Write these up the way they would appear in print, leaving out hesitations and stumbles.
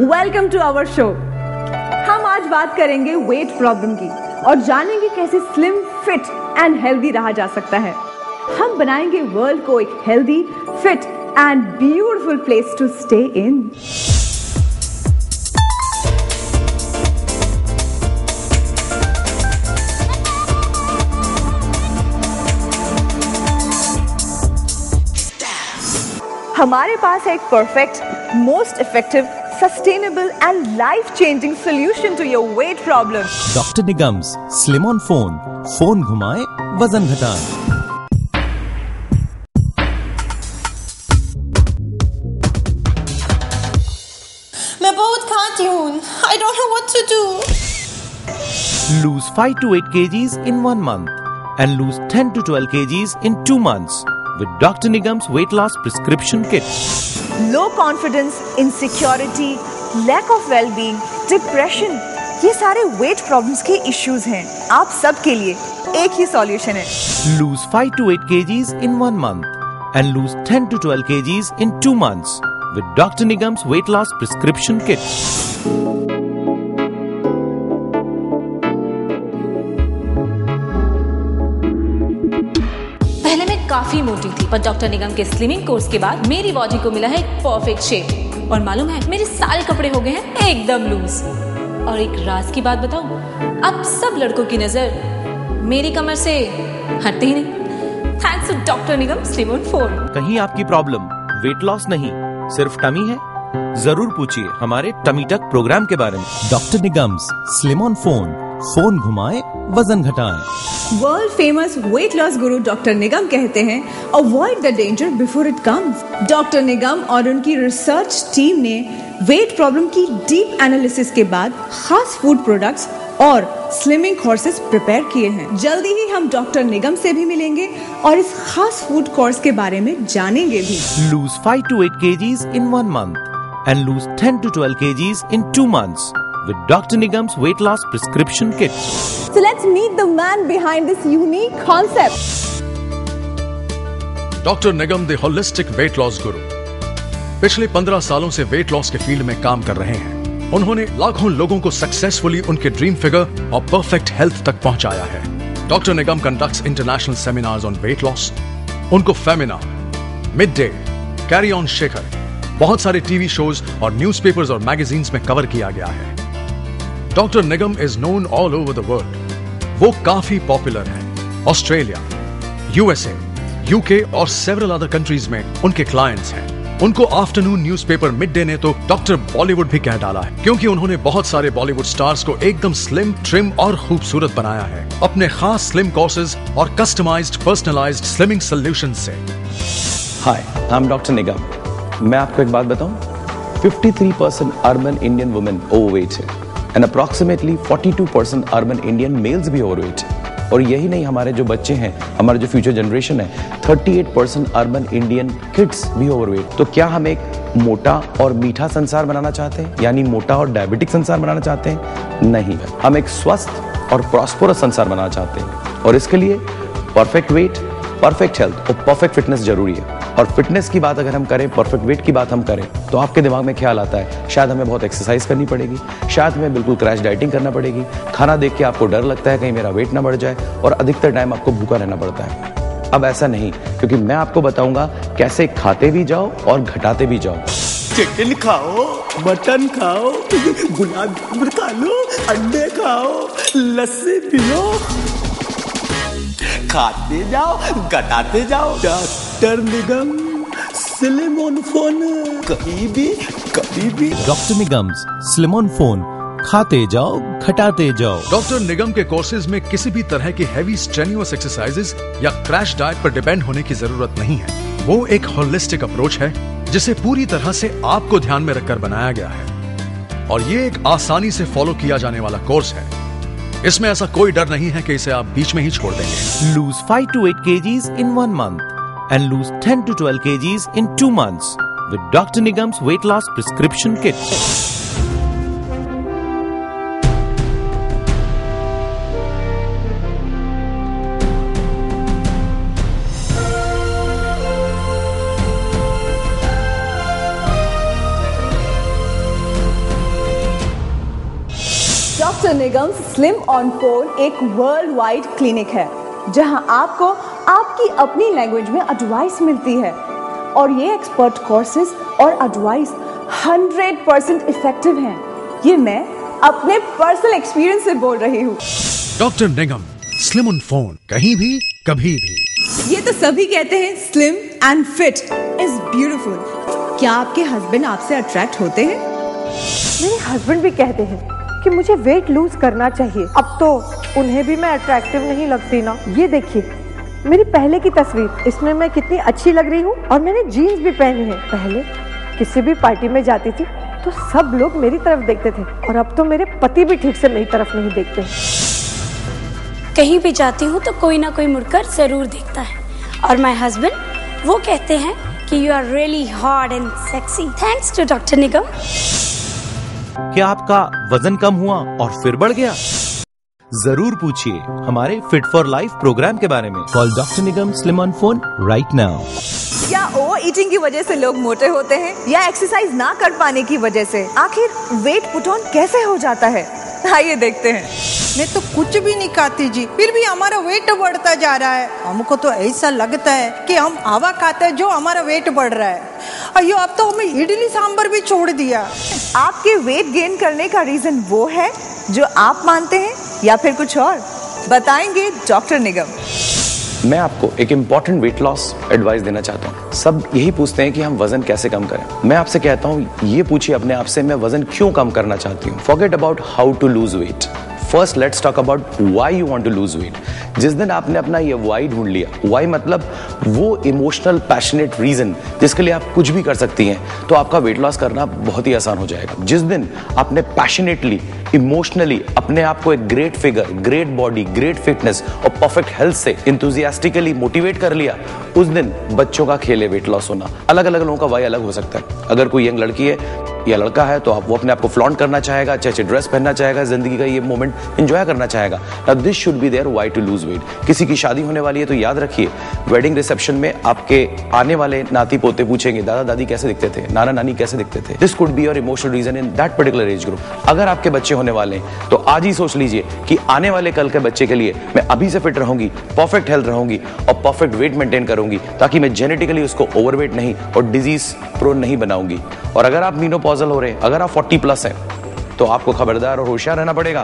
Welcome to our show. हम आज बात करेंगे वेट प्रॉब्लम की और जानेंगे कैसे स्लिम, फिट एंड हेल्दी रहा जा सकता है। हम बनाएंगे वर्ल्ड को एक healthy, fit and beautiful place to stay in. हमारे पास है एक perfect, most effective, sustainable and life changing solution to your weight problem. Doctor Nigam's slim on phone. Phone घुमाएं, वजन घटाएं। मैं बहुत खाती हूँ। I don't know what to do. Lose 5 to 8 kgs in 1 month and lose 10 to 12 kgs in 2 months with Dr. Nigam's weight loss prescription kit. Low confidence, insecurity, lack of wellbeing, depression, ये सारे wait problems के issues हैं। आप सब के लिए एक ही solution है। Lose 5 to 8 kgs in 1 month and lose 10 to 12 kgs in 2 months with Dr. Nigam's weight loss prescription kit. पहले मैं काफी मोटी थी, पर डॉक्टर निगम के स्लिमिंग कोर्स के बाद मेरी बॉडी को मिला है एक परफेक्ट शेप। और मालूम है, मेरे सारे कपड़े हो गए हैं एकदम लूज। और एक राज की बात बताऊं, अब सब लड़कों की नजर मेरी कमर से हटती ही नहीं। Thanks to doctor Nigam slim on phone. कहीं आपकी प्रॉब्लम वेट लॉस नहीं, सिर्फ टमी है? जरूर पूछिए हमारे टमी टक प्रोग्राम के बारे में। Doctor Nigam's slim on phone. Phone घुमाएं, वजन घटाएं। World famous weight loss guru doctor Nigam कहते हैं, avoid the danger before it comes. Doctor Nigam और उनकी रिसर्च टीम ने वेट प्रॉब्लम की डीप एनालिसिस के बाद खास फूड प्रोडक्ट्स और स्लिमिंग कोर्सेज प्रिपेयर किए हैं। जल्दी ही हम डॉक्टर निगम से भी मिलेंगे और इस खास फूड कोर्स के बारे में जानेंगे भी। Lose 5 to 8 kgs in 1 month and lose 10 to 12 kgs in 2 months with Dr. Nigam's weight loss prescription kit. So let's meet the man behind this unique concept. Doctor Nigam the holistic wait loss गुरु पिछले 15 सालों से weight loss के field में काम कर रहे हैं। उन्होंने लाखों लोगों को सक्सेसफुली उनके ड्रीम फिगर और परफेक्ट हेल्थ तक पहुंचाया है। Doctor Nigam conducts international seminars on weight loss. उनको Femina, Mid Day, Carry On Shekhar, बहुत सारे टीवी शोज और न्यूज़पेपर्स और मैगजीन्स में कवर किया गया है। Doctor Nigam is known all over the world. वो काफी पॉपुलर है। ऑस्ट्रेलिया, यूएसए, यूके और सेवरल अदर कंट्रीज में उनके क्लाइंट्स हैं। उनको आफ्टरनून न्यूज़पेपर मिड डे ने तो डॉक्टर बॉलीवुड भी कह डाला है, क्योंकि उन्होंने बहुत सारे बॉलीवुड स्टार्स को एकदम स्लिम, ट्रिम और खूबसूरत बनाया है अपने खास स्लिम कोर्सेज और कस्टमाइज्ड पर्सनलाइज्ड स्लिमिंग सॉल्यूशंस से। Hi, I am doctor Nigam. मैं आपको एक बात बताऊं, 53% अर्बन इंडियन वुमेन ओवरवेट है and approximately 42% urban Indian males भी ओवरवेट है। और यही नहीं, हमारे जो बच्चे हैं, हमारे जो फ्यूचर जनरेशन है, 38% अर्बन इंडियन किड्स भी ओवरवेट। तो क्या हम एक मोटा और मीठा संसार बनाना चाहते हैं, यानी मोटा और डायबिटिक संसार बनाना चाहते हैं? नहीं, हम एक स्वस्थ और प्रॉस्परस संसार बनाना चाहते हैं। और इसके लिए परफेक्ट वेट, परफेक्ट हेल्थ और परफेक्ट फिटनेस जरूरी है। और फिटनेस की बात अगर हम करें, परफेक्ट वेट की बात हम करें, तो आपके दिमाग में ख्याल आता है शायद हमें बहुत एक्सरसाइज करनी पड़ेगी, शायद हमें बिल्कुल क्रैश डाइटिंग करना पड़ेगी। खाना देख के आपको डर लगता है कहीं मेरा वेट ना बढ़ जाए, और अधिकतर टाइम आपको भूखा रहना पड़ता है। अब ऐसा नहीं, क्योंकि मैं आपको बताऊंगा कैसे खाते भी जाओ और घटाते भी जाओ। चिकन खाओ, मटन खाओ, गुलाब जामुन खा लो, अंडे खाओ, लस्सी पियो, खाते जाओ, घटाते जाओ। Doctor Nigam slim on phone, कभी भी। Doctor Nigam's slim on phone. खाते जाओ, घटाते जाओ। डॉक्टर निगम के कोर्सेज में किसी भी तरह की हैवी स्ट्रेन्युअस एक्सरसाइजेज या क्रैश डाइट पर डिपेंड होने की जरूरत नहीं है। वो एक होलिस्टिक अप्रोच है जिसे पूरी तरह से आपको ध्यान में रखकर बनाया गया है। और ये एक आसानी से फॉलो किया जाने वाला कोर्स है। इसमें ऐसा कोई डर नहीं है कि इसे आप बीच में ही छोड़ देंगे। Lose 5 to 8 kgs in 1 month and lose 10 to 12 kgs in 2 months with Dr. Nigam's weight loss prescription kit. Doctor Nigam slim on phone एक वर्ल्ड वाइड क्लिनिक है जहां आपको आपकी अपनी लैंग्वेज में एडवाइस मिलती है और ये एक्सपर्ट कोर्सेज और एडवाइस 100% इफेक्टिव हैं। ये मैं अपने पर्सनल एक्सपीरियंस से बोल रही हूँ। Doctor Nigam slim on phone, कहीं भी कभी भी। ये तो सभी कहते हैं slim and fit is beautiful. क्या आपके हस्बैंड आपसे अट्रैक्ट होते हैं? मेरे हस्बैंड भी कहते हैं कि मुझे वेट लूज करना चाहिए। अब तो उन्हें भी मैं अट्रैक्टिव नहीं लगती ना। ये देखिए मेरी पहले की तस्वीर, इसमें मैं कितनी अच्छी लग रही हूँ और मैंने जीन्स भी पहनी है। पहले किसी भी पार्टी में जाती थी तो सब लोग मेरी तरफ देखते थे और अब तो मेरे पति भी ठीक से मेरी तरफ नहीं देखते। कहीं भी जाती हूँ तो कोई ना कोई मुड़कर जरूर देखता है और माय हस्बैंड वो कहते हैं कि you are really hot and sexy thanks to doctor Nigam. क्या आपका वजन कम हुआ और फिर बढ़ गया? जरूर पूछिए हमारे फिट फॉर लाइफ प्रोग्राम के बारे में। Call doctor Nigam slim on phone right now. क्या ओवर ईटिंग की वजह से लोग मोटे होते हैं या एक्सरसाइज ना कर पाने की वजह से? आखिर वेट पुट ऑन कैसे हो जाता है? आइए देखते हैं। मैं तो कुछ भी नहीं खाती जी, फिर भी हमारा वेट बढ़ता जा रहा है। हमको तो ऐसा लगता है कि हम हवा खाते हैं जो हमारा वेट बढ़ रहा है। अयो अब तो हमें इडली सांभर भी छोड़ दिया। आपके वेट गेन करने का रीजन वो है जो आप मानते हैं या फिर कुछ और? बताएंगे डॉक्टर निगम। मैं आपको एक इम्पॉर्टेंट वेट लॉस एडवाइस देना चाहता हूँ। सब यही पूछते हैं कि हम वजन कैसे कम करें। मैं आपसे कहता हूँ ये पूछिए अपने आप से, मैं वजन क्यों कम करना चाहती हूँ। Forget about how to lose weight. First let's talk about why you want to lose weight. जिस दिन आपने अपना ये व्हाई ढूंढ लिया, व्हाई मतलब वो इमोशनल पैशनेट रीजन जिसके लिए आप कुछ भी कर सकती हैं, तो आपका वेट लॉस करना बहुत ही आसान हो जाएगा। जिस दिन आपने पैशनेटली इमोशनली अपने आप को एक great figure, great body, great fitness और परफेक्ट हेल्थ से इंथुजियास्टिकली मोटिवेट कर लिया, उस दिन बच्चों का खेल है वेट लॉस होना। अलग अलग लोगों का व्हाई अलग हो सकता है। अगर कोई यंग लड़की है या लड़का है तो आप वो अपने आप को फ्लॉन्ट करना चाहेगा, अच्छे ड्रेस पहनना चाहेगा, जिंदगी का ये मोमेंट एंजॉय करना चाहेगा। Now this should be there why to lose weight. किसी की शादी होने वाली है तो याद रखिए, वेडिंग रिसेप्शन में आपके आने वाले नाती पोते पूछेंगे दादा दादी कैसे दिखते थे, नाना नानी कैसे दिखते थे। This could be your emotional reason in that particular age group. अगर आपके बच्चे होने वाले हैं तो आज ही सोच लीजिए कि आने वाले कल के बच्चे के लिए मैं अभी से फिट रहूंगी, परफेक्ट हेल्थ रहूंगी और परफेक्ट वेट मेंटेन करूंगी, ताकि मैं जेनेटिकली उसको ओवरवेट नहीं और डिजीज प्रोन नहीं बनाऊंगी। और अगर आप मीनोपॉजल हो रहे हैं, अगर आप 40+ हैं, तो आपको खबरदार और होशियार रहना पड़ेगा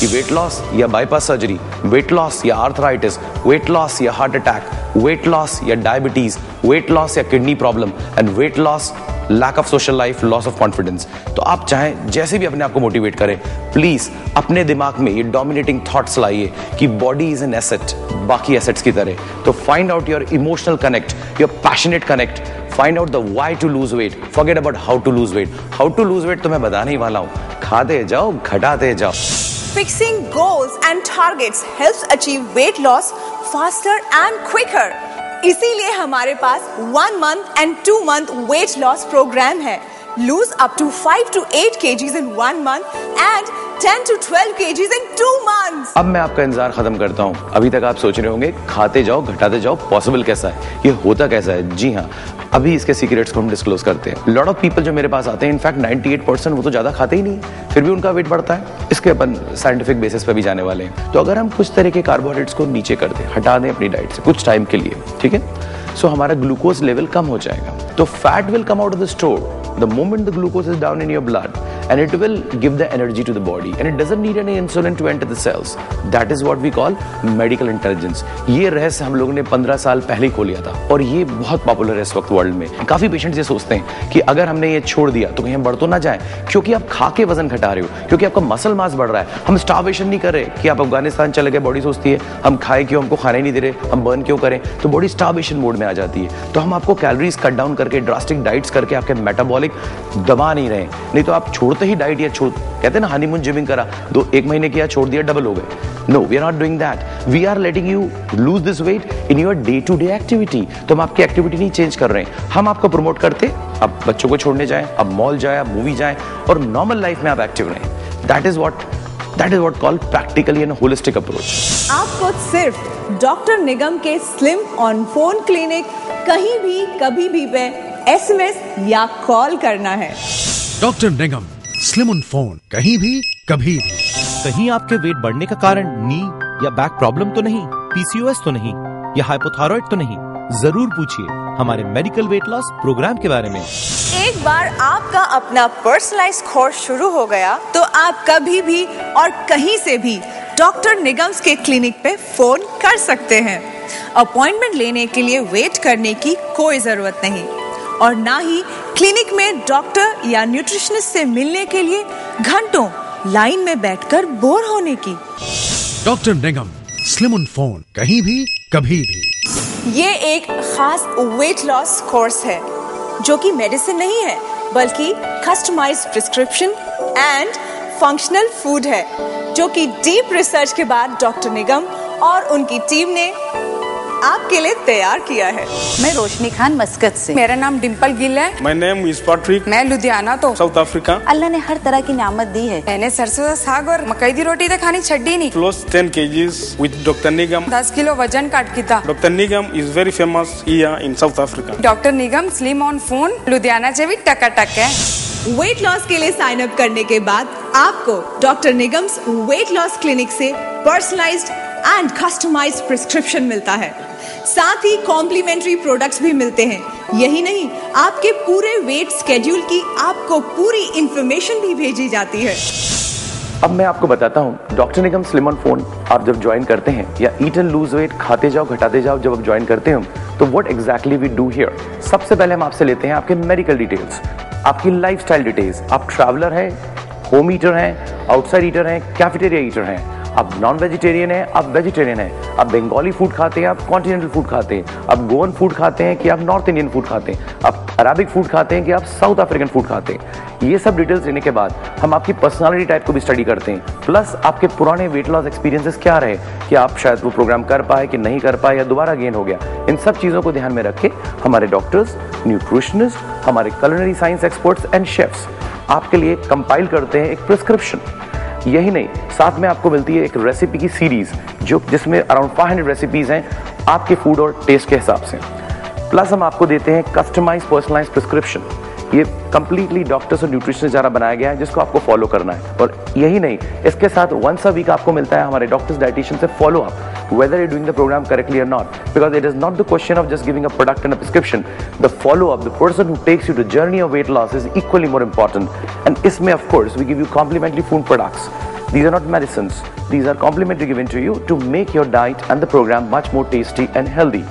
कि वेट लॉस या बाईपास सर्जरी, वेट लॉस या आर्थराइटिस, वेट लॉस या हार्ट अटैक, वेट लॉस या डायबिटीज, वेट लॉस या kidney problem and weight loss, lack of social life, loss of confidence. तो आप चाहें जैसे भी अपने आप को मोटिवेट करें, प्लीज अपने दिमाग में ये डोमिनेटिंग थॉट्स लाइए कि बॉडी इज एन एसेट, बाकी एसेट्स की तरह। तो find out your emotional connect, your passionate connect, find out the why to lose weight, forget about how to lose weight. How to lose weight तो मैं बताने ही वाला हूं, खाते जाओ घटाते जाओ। Fixing goals and targets helps achieve weight loss faster and quicker. इसीलिए हमारे पास 1 month and 2 month weight loss program है। Lose up to 5 to 8 kgs in 1 month and 10 to 12 kgs in 2 months. अब मैं आपका इंतजार खत्म करता हूँ। अभी तक आप सोच रहे होंगे खाते जाओ घटाते जाओ, पॉसिबल कैसा है, ये होता कैसा है? जी हाँ, अभी इसके सीक्रेट्स को हम डिस्क्लोज करते हैं। लॉट ऑफ पीपल जो मेरे पास आते हैं, इनफैक्ट 98% वो तो ज्यादा खाते ही नहीं, फिर भी उनका वेट बढ़ता है। इसके अपन साइंटिफिक बेसिस पे भी जाने वाले हैं। तो अगर हम कुछ तरह के कार्बोहाइड्रेट्स को नीचे कर दें, हटा दें अपनी डाइट से कुछ टाइम के लिए, ठीक है, सो हमारा ग्लूकोज लेवल कम हो जाएगा। तो fat will come out of the store the moment the glucose is down in your blood, and it will give the energy to the body, and it doesn't need any insulin to enter the cells. That is what we call medical intelligence. ये रहस्य हम लोगों ने 15 साल पहले ही खो लिया था और ये बहुत पॉपुलर है इस वक्त वर्ल्ड में। काफी पेशेंट्स ये सोचते हैं कि अगर हमने ये छोड़ दिया तो कहीं हम बढ़ तो ना जाए, क्योंकि आप खा के वजन घटा रहे हो, क्योंकि आपका मसल मास बढ़ रहा है। हम स्टार्वेशन नहीं कर रहे कि आप अफगानिस्तान चले गए, बॉडी सोचती है हम खाए क्यों, हमको खाने नहीं दे रहे, हम बर्न क्यों करें, तो बॉडी स्टार्वेशन मोड में आ जाती है। तो हम आपको कैलोरीज कट डाउन करके, ड्रास्टिक डाइट्स करके आपके मेटाबॉलिक दबा नहीं रहे। नहीं तो आप छोड़ते ही डाइट या कहते हैं ना हनीमून जिमिंग करा, 1 महीने किया छोड़ दिया, डबल हो गए। No, we are not doing that. We are letting you lose this weight in your day to day activity. तो हम आपकी एक्टिविटी नहीं चेंज कर रहे हैं, हम आपको प्रमोट करते आप बच्चों को छोड़ने जाएं, आप मॉल जाएं, आप मूवी जाएं और नॉर्मल लाइफ में आप एक्टिव रहें। That is what called practically and holistic approach. आपको सिर्फ डॉक्टर निगम के स्लिम ऑन फोन क्लिनिक कहीं भी कभी भी पे SMS या कॉल करना है। Doctor Nigam slim on phone, कहीं भी कभी भी। कहीं आपके वेट बढ़ने का कारण नी या बैक प्रॉब्लम तो नहीं, पीसीओएस तो नहीं, या हाइपोथायराइड तो नहीं? जरूर पूछिए हमारे मेडिकल वेट लॉस प्रोग्राम के बारे में। एक बार आपका अपना पर्सनलाइज्ड कोर्स शुरू हो गया तो आप कभी भी और कहीं से भी डॉक्टर निगम्स के क्लिनिक पे फोन कर सकते हैं। अपॉइंटमेंट लेने के लिए वेट करने की कोई जरूरत नहीं और ना ही क्लिनिक में डॉक्टर या न्यूट्रिशनिस्ट से मिलने के लिए घंटों लाइन में बैठकर बोर होने की। Doctor Nigam, slim on phone, कहीं भी कभी भी। ये एक खास वेट लॉस कोर्स है जो कि मेडिसिन नहीं है बल्कि customized prescription and functional food है जो कि डीप रिसर्च के बाद डॉक्टर निगम और उनकी टीम ने आपके लिए तैयार किया है। मैं रोशनी खान मस्कत से। मेरा नाम डिम्पल गिल है। My name is Patrick। मैं लुधियाना तो साउथ अफ्रीका। अल्लाह ने हर तरह की नियामत दी है। मैंने सरसों का साग और मकई दी रोटी तो खानी छड्डी नहीं। Lost 10 kgs with Dr. Nigam। 10 kilo वजन काट किया। Dr. Nigam is very famous here in South Africa। Doctor Nigam slim on phone Ludhiana से भी टकाटक है। वेट लॉस के लिए साइन अप करने के बाद आपको doctor Nigam's weight loss clinic से पर्सनलाइज्ड एंड कस्टमाइज्ड प्रिस्क्रिप्शन मिलता है। साथ ही कॉम्प्लीमेंट्री प्रोडक्ट्स भी मिलते हैं। यही नहीं, आपके पूरे वेट स्केड्यूल की आपको पूरी इंफॉर्मेशन भी भेजी जाती है। अब मैं आपको बताता हूँ doctor Nigam slim on phone आप जब ज्वाइन करते हैं या ईट एंड लूज वेट खाते जाओ घटाते जाओ जब आप ज्वाइन करते हैं तो what exactly we do here. सबसे पहले हम आपसे लेते हैं आपके मेडिकल डिटेल्स, आपकी लाइफस्टाइल डिटेल्स। आप ट्रैवलर हैं, होम ईटर हैं, आउटसाइड ईटर हैं, कैफेटेरिया ईटर हैं, आप नॉन वेजिटेरियन हैं, आप वेजिटेरियन हैं, आप बंगाली फूड खाते हैं, आप कॉन्टिनेंटल फूड खाते हैं, आप गोवन फूड खाते हैं कि आप नॉर्थ इंडियन फूड खाते हैं, आप अराबिक फूड खाते हैं कि आप साउथ अफ्रीकन फूड खाते हैं। ये सब डिटेल्स लेने के बाद हम आपकी पर्सनालिटी टाइप को भी स्टडी करते हैं, प्लस आपके पुराने वेट लॉस एक्सपीरियंसेस क्या रहे कि आप शायद वो प्रोग्राम कर पाए कि नहीं कर पाए या दोबारा गेन हो गया। इन सब चीज़ों को ध्यान में रख के हमारे डॉक्टर्स, न्यूट्रिशनिस्ट, हमारे culinary science experts and chefs आपके लिए कंपाइल करते हैं एक प्रिस्क्रिप्शन। यही नहीं, साथ में आपको मिलती है एक रेसिपी की सीरीज जिसमें अराउंड 500 रेसिपीज हैं आपके फूड और टेस्ट के हिसाब से। प्लस हम आपको देते हैं कस्टमाइज पर्सनलाइज प्रिस्क्रिप्शन। ये कंप्लीटली डॉक्टर्स और न्यूट्रिशनिस्ट द्वारा बनाया गया है जिसको आपको फॉलो करना है। और यही नहीं, इसके साथ वंस अ वीक आपको मिलता है हमारे डॉक्टर्स डाइटिशियन से follow up whether you're doing the program correctly or not, because it is not the question of just giving a product and a prescription. The follow up, the person who takes you to journey of weight loss is equally more important. And isme of course we give you complimentary food products. These are not medicines, these are complimentary given to you to make your diet and the program much more tasty and healthy.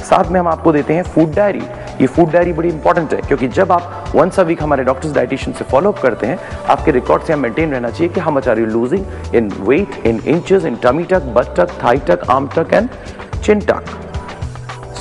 साथ में हम आपको देते हैं food diary. ये food diary बड़ी important है क्योंकि जब आप वंस अ वीक हमारे डॉक्टर्स डाइटिशियन से फॉलो अप करते हैं आपके रिकॉर्ड से मेंटेन रहना चाहिए कि how much are you losing in weight, in inches, in tummy tuck, but tuck, thigh tuck, arm tuck and chin tuck.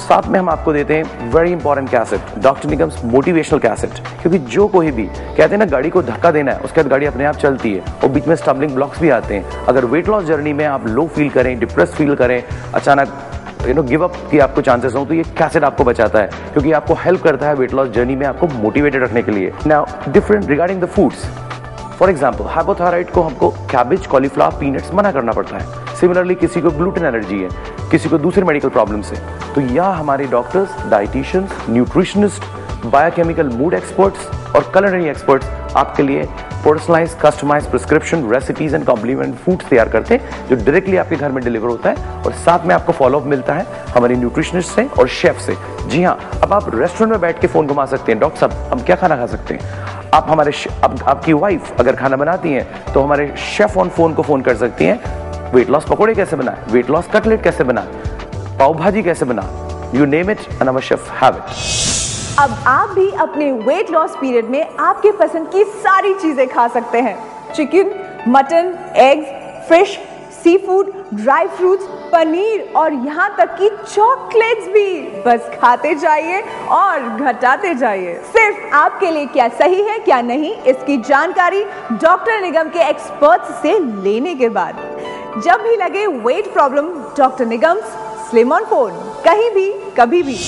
साथ में हम आपको देते हैं very important cassette, doctor Nigam's motivational cassette, क्योंकि जो कोई भी कहते हैं ना गाड़ी को धक्का देना है उसके बाद गाड़ी अपने आप चलती है और बीच में स्टम्बलिंग ब्लॉक्स भी आते हैं। अगर वेट लॉस जर्नी में आप लो फील करें, डिप्रेस फील करें, अचानक गिव अप की आपको चांसेस हो तो ये कैसेट आपको बचाता है क्योंकि आपको हेल्प करता है वेट लॉस जर्नी में आपको मोटिवेटेड रखने के लिए। Now different regarding the foods, for example hypothyroid को हमको कैबेज, कॉलीफ्लावर, पीनट्स मना करना पड़ता है। सिमिलरली किसी को ग्लूटेन एलर्जी है, किसी को दूसरी मेडिकल प्रॉब्लम से, तो यहाँ हमारे doctors, dietitians, nutritionist, biochemical mood experts और कुलिनरी एक्सपर्ट्स आपके लिए personalize customize prescription, recipes and complement foods तैयार करते हैं जो डायरेक्टली आपके घर में डिलीवर होता है और साथ में आपको फॉलोअप मिलता है हमारे न्यूट्रिशनिस्ट से और शेफ से। जी हाँ, अब आप रेस्टोरेंट में बैठ के फोन घुमा सकते हैं, डॉक्टर साहब हम क्या खाना खा सकते हैं। आप हमारे आपकी वाइफ अगर खाना बनाती हैं तो हमारे शेफ ऑन फोन को फोन कर सकती हैं, वेट लॉस पकौड़े कैसे बनाए, वेट लॉस कटलेट कैसे बनाए, पाव भाजी कैसे बनाए, you name it and our chef have it. अब आप भी अपने वेट लॉस पीरियड में आपके पसंद की सारी चीजें खा सकते हैं। Chicken, mutton, eggs, fish, sea food, dry fruits, paneer और यहाँ तक कि चॉकलेट्स भी। बस खाते जाइए और घटाते जाइए। सिर्फ आपके लिए क्या सही है क्या नहीं इसकी जानकारी डॉक्टर निगम के एक्सपर्ट्स से लेने के बाद जब भी लगे weight problem, doctor Nigam's slim on phone, कहीं भी कभी भी।